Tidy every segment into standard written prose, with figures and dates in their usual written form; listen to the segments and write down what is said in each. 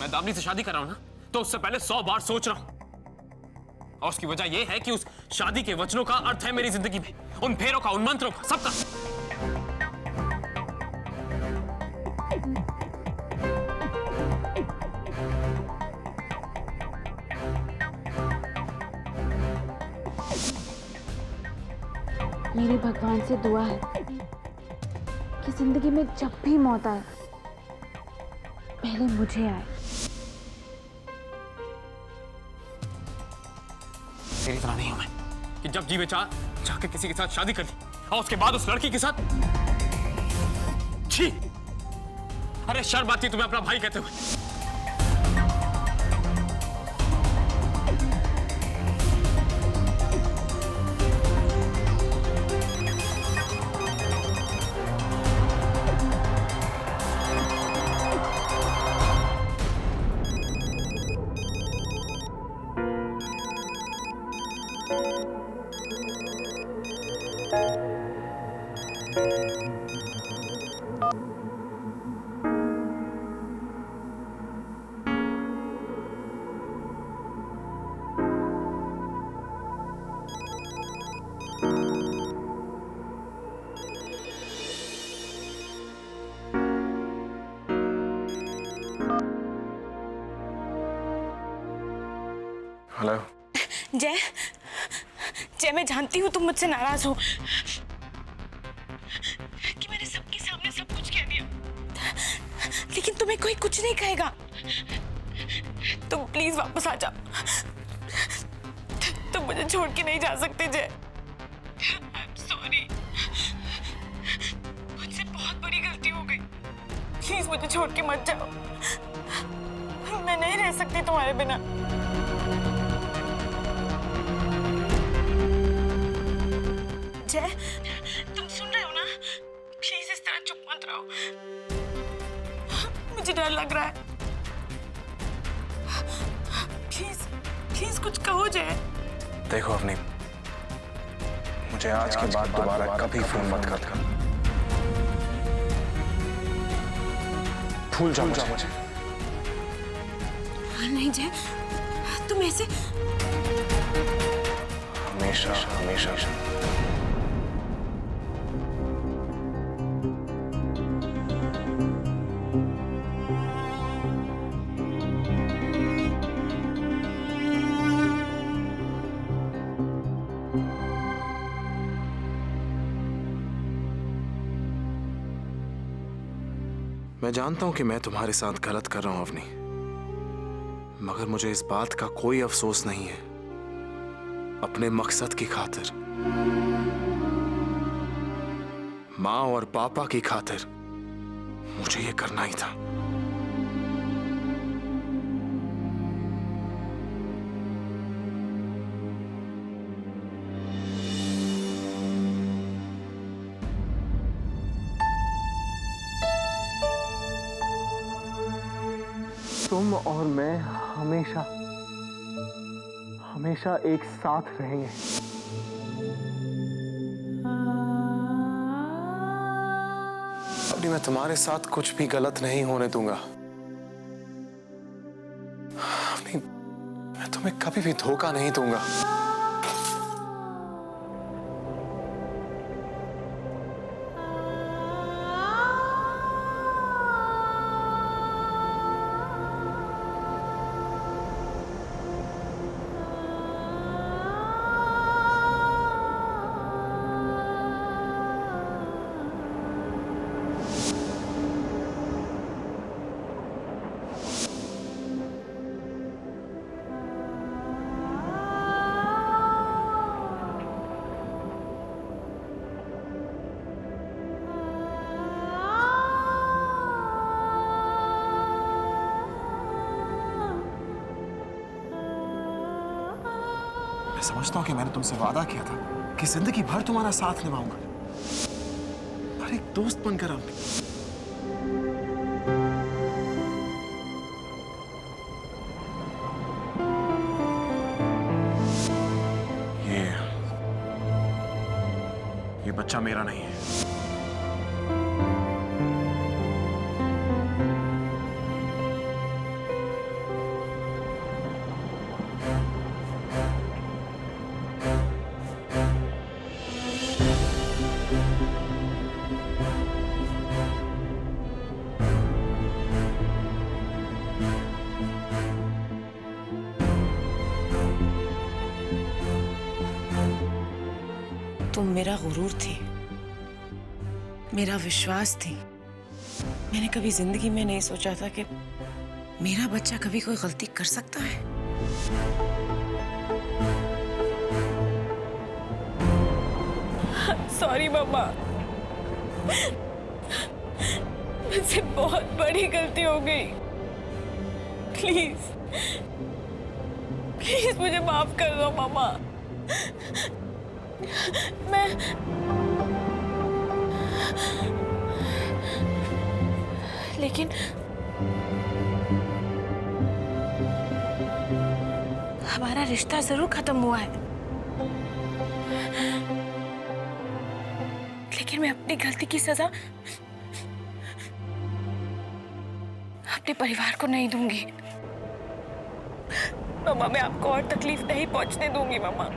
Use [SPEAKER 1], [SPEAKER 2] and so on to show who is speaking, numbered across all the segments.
[SPEAKER 1] मैं दामिनी से शादी कर रहा हूं ना, तो उससे पहले 100 बार सोच रहा हूं। और उसकी वजह यह है कि उस शादी के वचनों का अर्थ है मेरी जिंदगी में, उन फेरों का, उन मंत्रों का, सबका।
[SPEAKER 2] मेरी भगवान से दुआ है कि जिंदगी में जब भी मौत आए पहले मुझे आए।
[SPEAKER 1] तेरी तरह नहीं हूं मैं कि जब जी में जाके किसी के साथ शादी कर ली और उसके बाद उस लड़की के साथ। छी! अरे शर्म आती है तुम्हें अपना भाई कहते हुए।
[SPEAKER 3] हेलो
[SPEAKER 2] जय, जय मैं जानती हूँ तुम मुझसे नाराज हो कि मैंने सबके सामने सब कुछ कह दिया, लेकिन तुम्हें कोई कुछ नहीं कहेगा। तुम प्लीज वापस आ जाओ। तुम मुझे छोड़ के नहीं जा सकते जय। I'm sorry, मुझसे बहुत बड़ी गलती हो गई। प्लीज मुझे छोड़ के मत जाओ, मैं नहीं रह सकती तुम्हारे बिना। जय, तुम सुन रहे हो ना? प्लीज इस तरह चुप मत रहो, मुझे डर लग रहा है। प्लीज प्लीज कुछ कहो जय।
[SPEAKER 3] देखो अवनी, मुझे आज के बाद दोबारा कभी फोन मत कर। भूल जाओ मुझे।
[SPEAKER 2] नहीं जय, तुम ऐसे
[SPEAKER 3] हमेशा हमेशा। मैं जानता हूं कि मैं तुम्हारे साथ गलत कर रहा हूं अवनी, मगर मुझे इस बात का कोई अफसोस नहीं है। अपने मकसद की खातिर, माँ और पापा की खातिर मुझे ये करना ही था।
[SPEAKER 4] तुम और मैं हमेशा हमेशा एक साथ रहेंगे।
[SPEAKER 3] अभी मैं तुम्हारे साथ कुछ भी गलत नहीं होने दूंगा। अभी मैं तुम्हें कभी भी धोखा नहीं दूंगा। समझता हूं कि मैंने तुमसे वादा किया था कि जिंदगी भर तुम्हारा साथ निभाऊंगा, पर एक दोस्त बनकर अब ये बच्चा मेरा नहीं है।
[SPEAKER 2] तुम मेरा गुरूर थी, मेरा विश्वास थी। मैंने कभी जिंदगी में नहीं सोचा था कि मेरा बच्चा कभी कोई गलती कर सकता है। सॉरी मम्मा, मुझसे बहुत बड़ी गलती हो गई। प्लीज प्लीज मुझे माफ कर दो मम्मा। मैं लेकिन हमारा रिश्ता जरूर खत्म हुआ है, लेकिन मैं अपनी गलती की सजा अपने परिवार को नहीं दूंगी। मम्मा, मैं आपको और तकलीफ नहीं पहुंचने दूंगी मम्मा।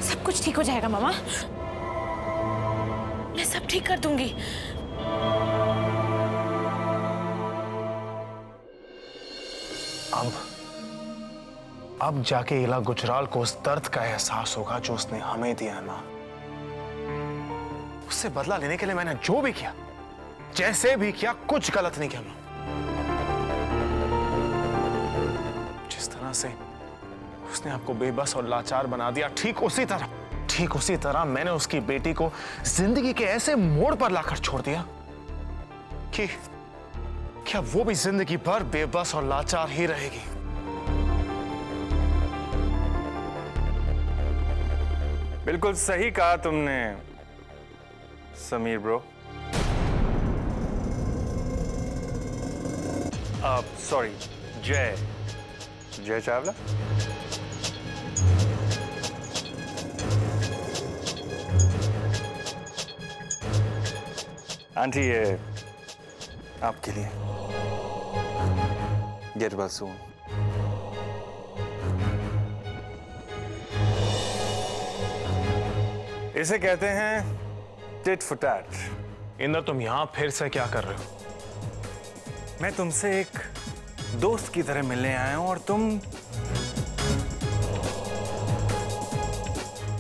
[SPEAKER 2] सब कुछ ठीक हो जाएगा मम्मा, मैं सब ठीक कर दूंगी।
[SPEAKER 3] अब जाके इला गुजराल को उस दर्द का एहसास होगा जो उसने हमें दिया है मां। उससे बदला लेने के लिए मैंने जो भी किया, जैसे भी किया, कुछ गलत नहीं किया मां। जिस तरह से उसने आपको बेबस और लाचार बना दिया, ठीक उसी तरह मैंने उसकी बेटी को जिंदगी के ऐसे मोड़ पर लाकर छोड़ दिया कि क्या वो भी जिंदगी भर बेबस और लाचार ही रहेगी।
[SPEAKER 5] बिल्कुल सही कहा तुमने समीर ब्रो। सॉरी, जय चावला। आंटी, ये आपके लिए। Get well soon. इसे कहते हैं टिट फॉर टैट।
[SPEAKER 3] इंदर, तुम यहां फिर से क्या कर रहे हो?
[SPEAKER 5] मैं तुमसे एक दोस्त की तरह मिलने आया हूं, और तुम,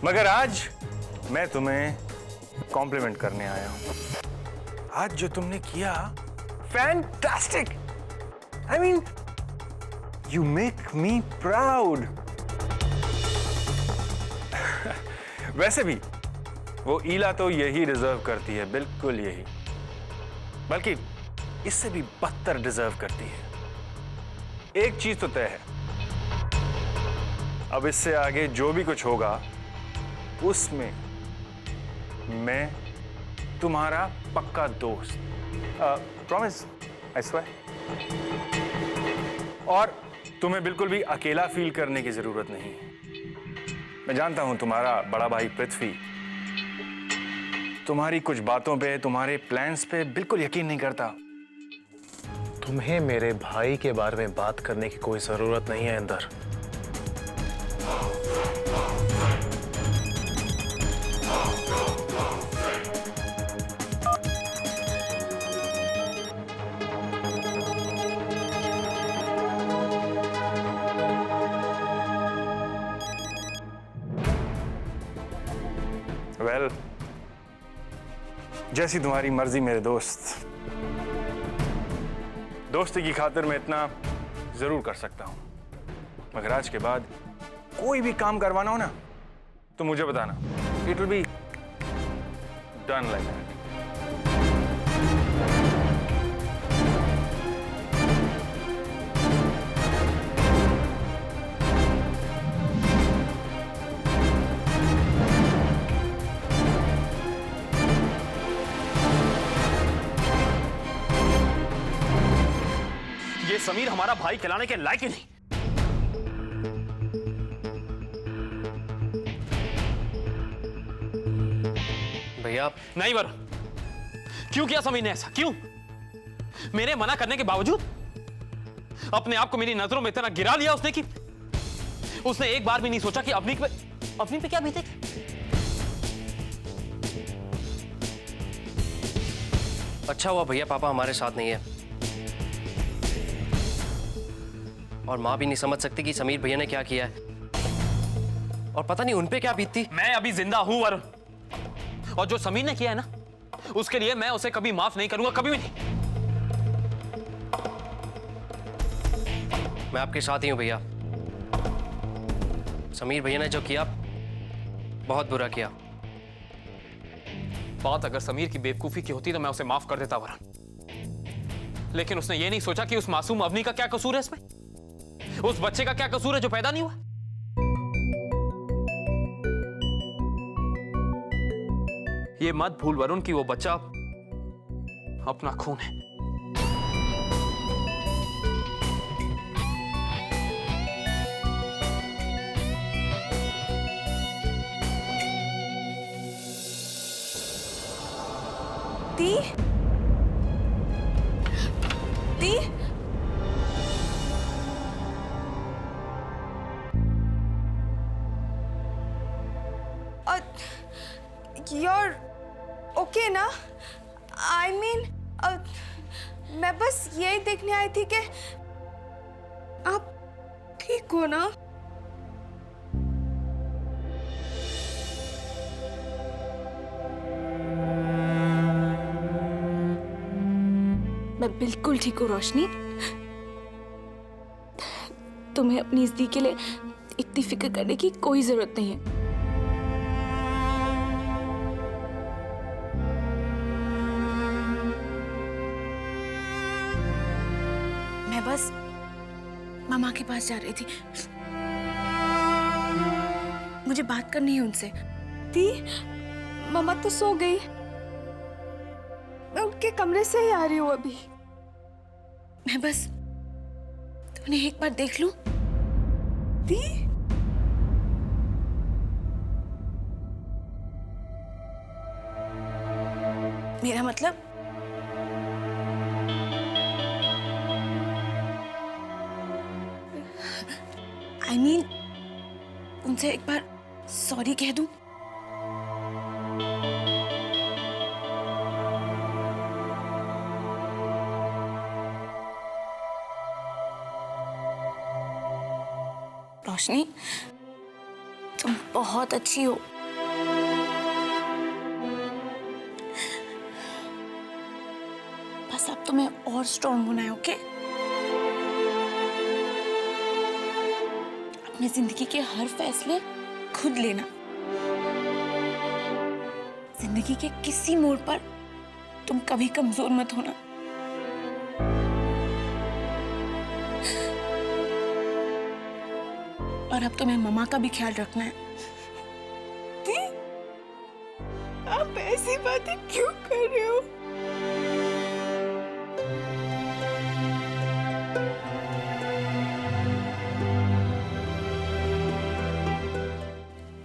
[SPEAKER 5] मगर आज मैं तुम्हें कॉम्प्लीमेंट करने आया हूं। आज जो तुमने किया, fantastic. I mean, you make me proud. वैसे भी वो ईला तो यही डिजर्व करती है, बिल्कुल यही, बल्कि इससे भी बदतर डिजर्व करती है। एक चीज तो तय है, अब इससे आगे जो भी कुछ होगा उसमें मैं तुम्हारा पक्का दोस्त, प्रॉमिस, आई स्वेयर। और तुम्हें बिल्कुल भी अकेला फील करने की जरूरत नहीं है। मैं जानता हूं तुम्हारा बड़ा भाई पृथ्वी तुम्हारी कुछ बातों पे, तुम्हारे प्लान्स पे बिल्कुल यकीन नहीं करता।
[SPEAKER 3] तुम्हें मेरे भाई के बारे में बात करने की कोई जरूरत नहीं है इंदर।
[SPEAKER 5] वेल, जैसी तुम्हारी मर्जी मेरे दोस्त। दोस्ती की खातिर मैं इतना जरूर कर सकता हूं, मगर आज के बाद कोई भी काम करवाना हो ना तो मुझे बताना। It will be done like that.
[SPEAKER 1] ये समीर हमारा भाई कहलाने के लायक ही नहीं।
[SPEAKER 6] भैया,
[SPEAKER 1] नहीं वरुण, क्यों किया समीर ने ऐसा? क्यों? मेरे मना करने के बावजूद अपने आप को मेरी नजरों में इतना गिरा लिया उसने कि उसने एक बार भी नहीं सोचा कि अपनी पे क्या बीतेगी।
[SPEAKER 6] अच्छा हुआ भैया पापा हमारे साथ नहीं है। और माँ भी नहीं समझ सकती कि समीर भैया ने क्या किया है, और पता नहीं उनपे क्या बीतती।
[SPEAKER 1] मैं अभी जिंदा हूं वरुण, और जो समीर ने किया है ना, उसके लिए मैं उसे कभी माफ नहीं करूंगा, कभी भी नहीं।
[SPEAKER 6] मैं आपके साथ ही हूं भैया। समीर भैया ने जो किया बहुत बुरा किया।
[SPEAKER 1] बात अगर समीर की बेवकूफी की होती तो मैं उसे माफ कर देता वरुण, लेकिन उसने ये नहीं सोचा कि उस मासूम अवनी का क्या कसूर है इसमें, उस बच्चे का क्या कसूर है जो पैदा नहीं हुआ। ये मत भूल वरुण कि वो बच्चा अपना खून है।
[SPEAKER 2] दी दी
[SPEAKER 7] you're okay ना? I mean, मैं बस यही देखने आई थी कि आप ठीक हो ना?
[SPEAKER 8] मैं बिल्कुल ठीक हूँ रोशनी। तुम्हें अपनी इस दी के लिए इतनी फिक्र करने की कोई जरूरत नहीं है।
[SPEAKER 2] मैं बस मामा के पास जा रही थी, मुझे बात करनी है उनसे।
[SPEAKER 7] दी, मम्मा तो सो गई, मैं उनके कमरे से ही आ रही हूँ अभी।
[SPEAKER 2] मैं बस उन्हें एक बार देख लूं।
[SPEAKER 7] दी,
[SPEAKER 2] मेरा मतलब I mean, उनसे एक बार सॉरी कह दूं। रोशनी, तुम बहुत अच्छी हो। बस अब तुम्हें और स्ट्रॉन्ग होना है, ओके? अपनी जिंदगी के हर फैसले खुद लेना। जिंदगी के किसी मोड़ पर तुम कभी कमजोर मत होना। और अब तुम्हें मम्मा का भी ख्याल रखना है।
[SPEAKER 7] दी, आप ऐसी बातें क्यों कर रहे हो?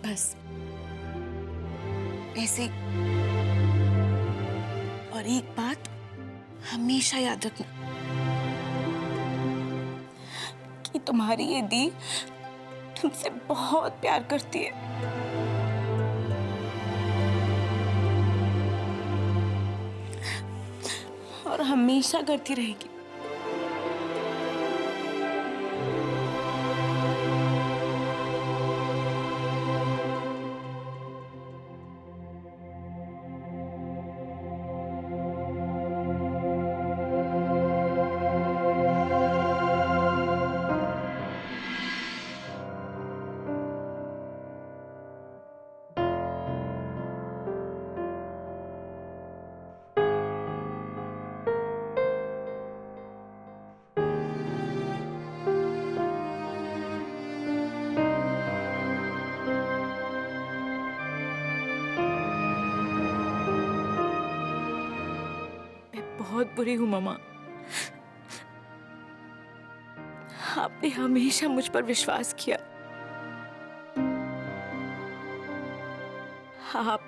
[SPEAKER 2] बस ऐसे। और एक बात हमेशा याद रखना कि तुम्हारी ये दी तुमसे बहुत प्यार करती है। और हमेशा करती रहेगी। बहुत बुरी हूं मम्मा। आपने हमेशा मुझ पर विश्वास किया। आप,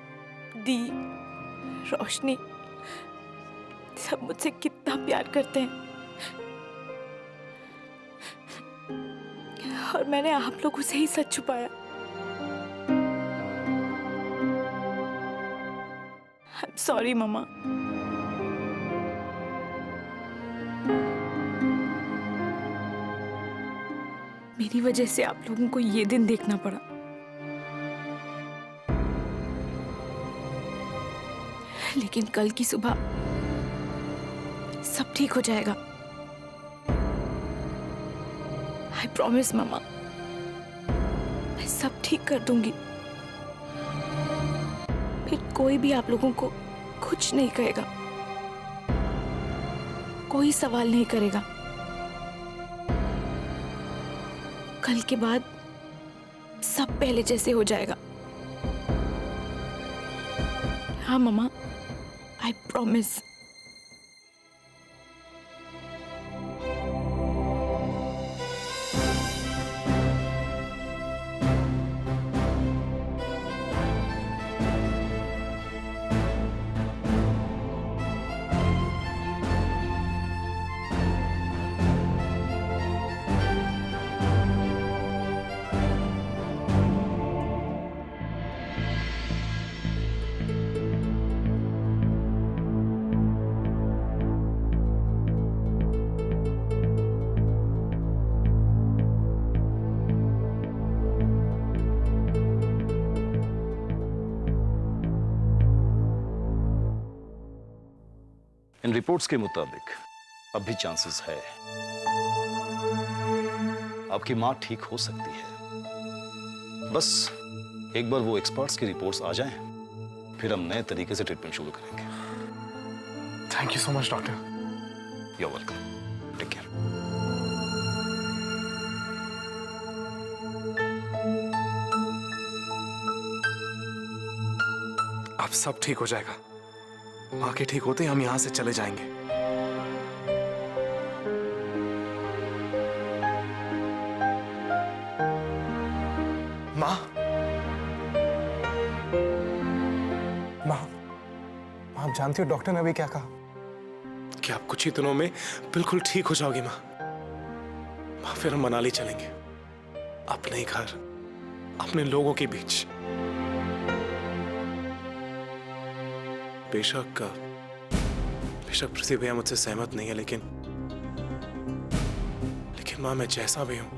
[SPEAKER 2] दी, रोशनी सब मुझसे कितना प्यार करते हैं, और मैंने आप लोगों से ही सच छुपाया। I'm sorry मम्मा।
[SPEAKER 8] मेरी वजह से आप लोगों को ये दिन देखना पड़ा। लेकिन कल की सुबह सब ठीक हो जाएगा। आई प्रॉमिस मामा, मैं सब ठीक कर दूंगी। फिर कोई भी आप लोगों को कुछ नहीं कहेगा, कोई सवाल नहीं करेगा। कल के बाद सब पहले जैसे हो जाएगा। हाँ मामा, आई प्रॉमिस।
[SPEAKER 9] इन रिपोर्ट्स के मुताबिक अब भी चांसेस है आपकी मां ठीक हो सकती है। बस एक बार वो एक्सपर्ट्स की रिपोर्ट्स आ जाएं, फिर हम नए तरीके से ट्रीटमेंट शुरू करेंगे।
[SPEAKER 3] Thank you so much doctor.
[SPEAKER 9] You are welcome. Take care.
[SPEAKER 3] अब सब ठीक हो जाएगा। माँ के ठीक होते ही हम यहां से चले जाएंगे। माँ,
[SPEAKER 4] माँ, आप जानती हो डॉक्टर ने अभी क्या कहा?
[SPEAKER 3] कि आप कुछ ही दिनों में बिल्कुल ठीक हो जाओगी माँ। माँ, फिर हम मनाली चलेंगे, अपने ही घर, अपने लोगों के बीच। बेशक पृथ्वी भैया मुझसे सहमत नहीं है, लेकिन माँ, मैं जैसा भी हूं,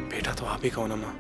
[SPEAKER 3] बेटा तो आप ही का हो ना माँ।